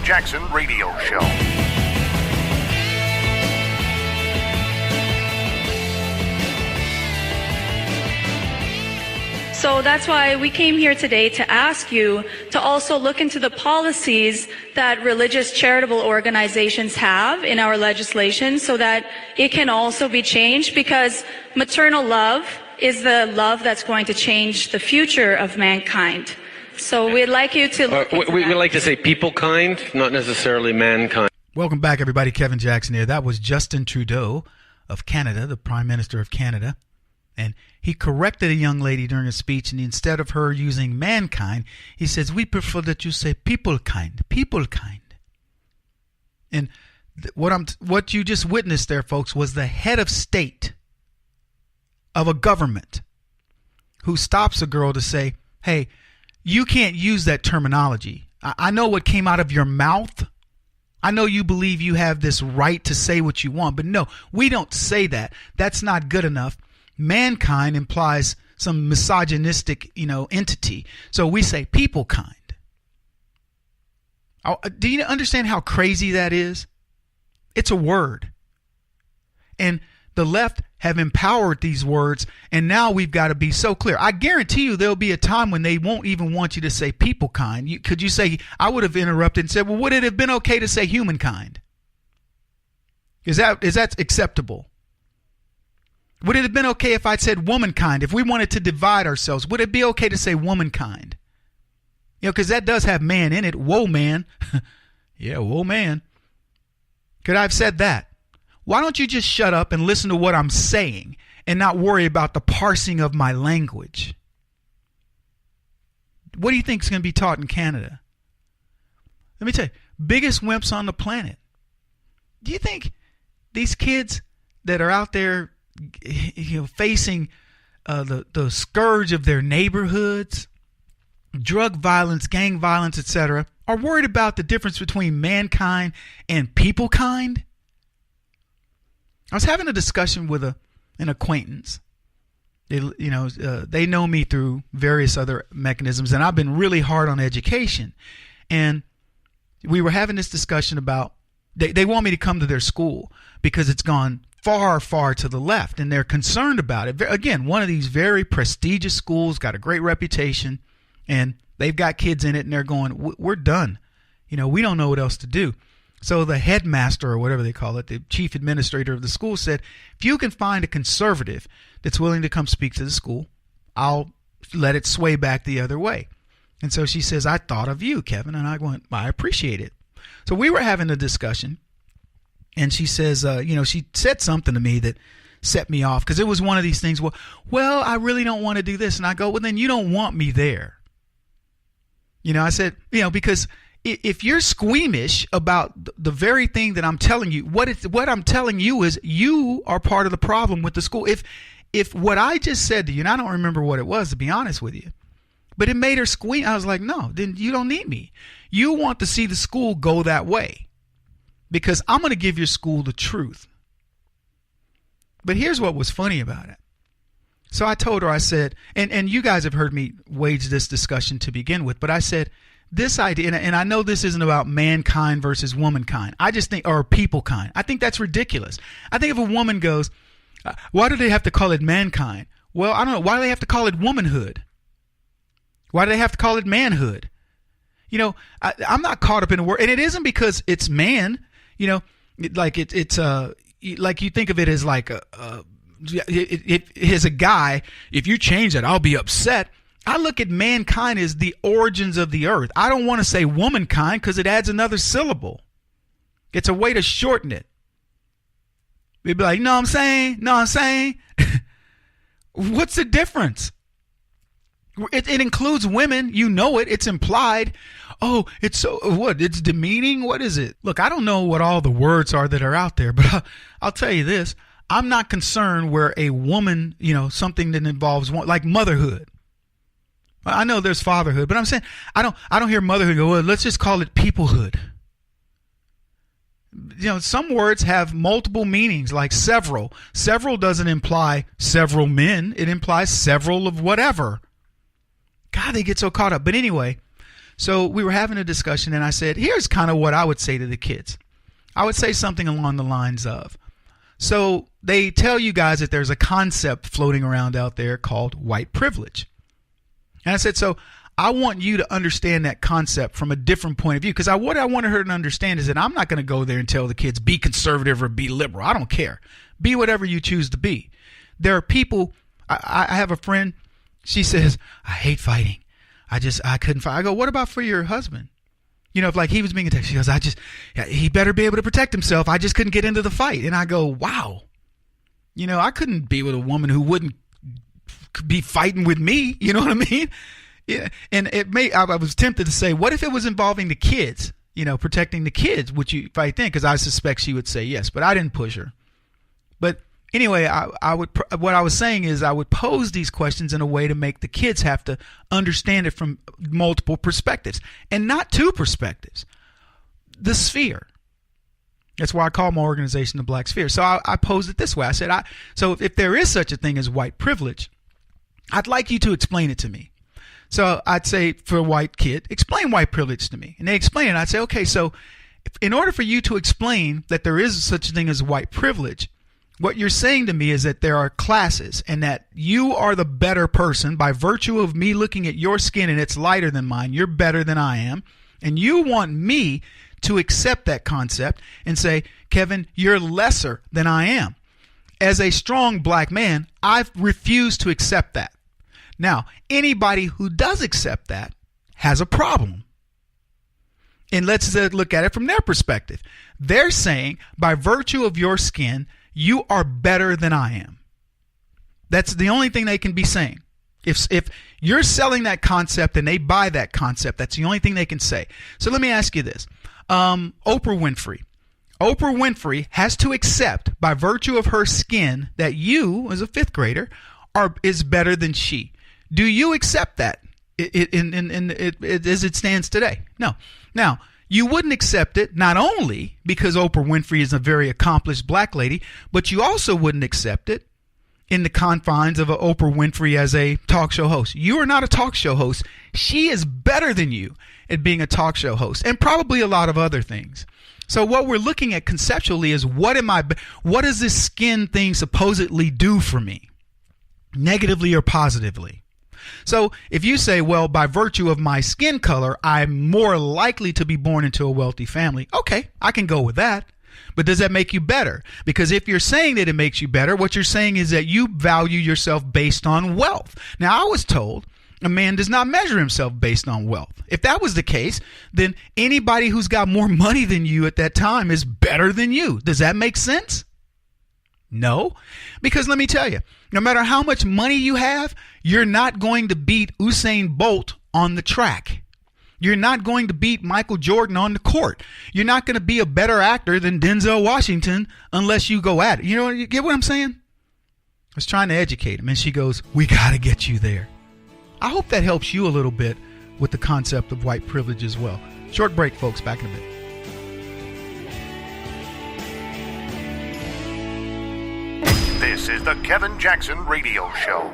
Jackson Radio Show. So that's why we came here today to ask you to also look into the policies that religious charitable organizations have in our legislation so that it can also be changed, because maternal love is the love that's going to change the future of mankind. So we'd like you to look into we like to say people kind, not necessarily mankind. Welcome back, everybody. Kevin Jackson here. That was Justin Trudeau of Canada, the Prime Minister of Canada. And he corrected a young lady during a speech, and instead of her using mankind, he says, we prefer that you say people kind. And what you just witnessed there, folks, was the head of state of a government who stops a girl to say, hey, you can't use that terminology. I know what came out of your mouth. I know you believe you have this right to say what you want, but no, we don't say that. That's not good enough. Mankind implies some misogynistic, entity. So we say people kind. Do you understand how crazy that is? It's a word. And the left have empowered these words, and now we've got to be so clear. I guarantee you there'll be a time when they won't even want you to say people kind. Could you say, I would have interrupted and said, well, would it have been okay to say humankind? Is that acceptable? Would it have been okay if I'd said womankind? If we wanted to divide ourselves, would it be okay to say womankind? Because that does have man in it. Whoa, man. Yeah, whoa, man. Could I have said that? Why don't you just shut up and listen to what I'm saying and not worry about the parsing of my language? What do you think is going to be taught in Canada? Let me tell you, biggest wimps on the planet. Do you think these kids that are out there facing the scourge of their neighborhoods, drug violence, gang violence, etc., are worried about the difference between mankind and people kind? I was having a discussion with an acquaintance. They know me through various other mechanisms, and I've been really hard on education. And we were having this discussion about they want me to come to their school because it's gone far, far to the left, and they're concerned about it. Again, one of these very prestigious schools, got a great reputation, and they've got kids in it, and they're going, we're done. We don't know what else to do. So the headmaster, or whatever they call it, the chief administrator of the school, said, if you can find a conservative that's willing to come speak to the school, I'll let it sway back the other way. And so she says, I thought of you, Kevin. And I went, I appreciate it. So we were having a discussion. And she says, she said something to me that set me off, because it was one of these things, well, I really don't want to do this. And I go, well, then you don't want me there. I said, because if you're squeamish about the very thing that I'm telling you, what I'm telling you is you are part of the problem with the school. If what I just said to you, and I don't remember what it was, to be honest with you, but it made her squeam, I was like, no, then you don't need me. You want to see the school go that way, because I'm going to give your school the truth. But here's what was funny about it. So I told her, I said, and you guys have heard me wage this discussion to begin with, but I said, this idea, and I know this isn't about mankind versus womankind. I just think, or people kind. I think that's ridiculous. I think if a woman goes, why do they have to call it mankind? Well, I don't know. Why do they have to call it womanhood? Why do they have to call it manhood? I'm not caught up in a word, and it isn't because it's man. Like it's like you think of it as like it is a guy. If you change it, I'll be upset. I look at mankind as the origins of the earth. I don't want to say womankind because it adds another syllable. It's a way to shorten it. We'd be like, know what I'm saying? What's the difference? It includes women. You know it. It's implied. Oh, it's so what? It's demeaning. What is it? Look, I don't know what all the words are that are out there, but I'll tell you this. I'm not concerned where a woman, something that involves like motherhood. I know there's fatherhood, but I'm saying I don't hear motherhood go, well, let's just call it peoplehood. Some words have multiple meanings, like several. Several doesn't imply several men. It implies several of whatever. God, they get so caught up. But anyway, So we were having a discussion, and I said, here's kind of what I would say to the kids. I would say something along the lines of, so they tell you guys that there's a concept floating around out there called white privilege. And I said, so I want you to understand that concept from a different point of view, because what I want her to understand is that I'm not going to go there and tell the kids, be conservative or be liberal. I don't care. Be whatever you choose to be. There are people, I have a friend, she says, I hate fighting. I couldn't fight. I go, what about for your husband? You know, if like he was being attacked, she goes, he better be able to protect himself. I just couldn't get into the fight. And I go, wow. You know, I couldn't be with a woman who wouldn't be fighting with me. You know what I mean? Yeah. And I was tempted to say, what if it was involving the kids, you know, protecting the kids? Would you fight then? Because I suspect she would say yes, but I didn't push her. But anyway, what I was saying is I would pose these questions in a way to make the kids have to understand it from multiple perspectives, and not two perspectives. The sphere. That's why I call my organization the Black Sphere. So I posed it this way. I said, so if there is such a thing as white privilege, I'd like you to explain it to me. So I'd say, for a white kid, explain white privilege to me. And they explain it. I'd say, okay, so in order for you to explain that there is such a thing as white privilege, what you're saying to me is that there are classes and that you are the better person by virtue of me looking at your skin and it's lighter than mine. You're better than I am. And you want me to accept that concept and say, Kevin, you're lesser than I am. As a strong black man, I've refused to accept that. Now, anybody who does accept that has a problem. And let's look at it from their perspective. They're saying, by virtue of your skin, you are better than I am. That's the only thing they can be saying. If you're selling that concept and they buy that concept, that's the only thing they can say. So let me ask you this. Oprah Winfrey. Oprah Winfrey has to accept, by virtue of her skin, that you, as a fifth grader, is better than she. Do you accept that as it stands today? No. Now, you wouldn't accept it not only because Oprah Winfrey is a very accomplished black lady, but you also wouldn't accept it in the confines of Oprah Winfrey as a talk show host. You are not a talk show host. She is better than you at being a talk show host, and probably a lot of other things. So what we're looking at conceptually is what does this skin thing supposedly do for me, negatively or positively? So if you say, well, by virtue of my skin color, I'm more likely to be born into a wealthy family. Okay, I can go with that. But does that make you better? Because if you're saying that it makes you better, what you're saying is that you value yourself based on wealth. Now, I was told a man does not measure himself based on wealth. If that was the case, then anybody who's got more money than you at that time is better than you. Does that make sense? No, because let me tell you, no matter how much money you have, you're not going to beat Usain Bolt on the track. You're not going to beat Michael Jordan on the court. You're not going to be a better actor than Denzel Washington unless you go at it. You know, you get what I'm saying? I was trying to educate him, and she goes, we got to get you there. I hope that helps you a little bit with the concept of white privilege as well. Short break, folks. Back in a bit. This is the Kevin Jackson Radio Show.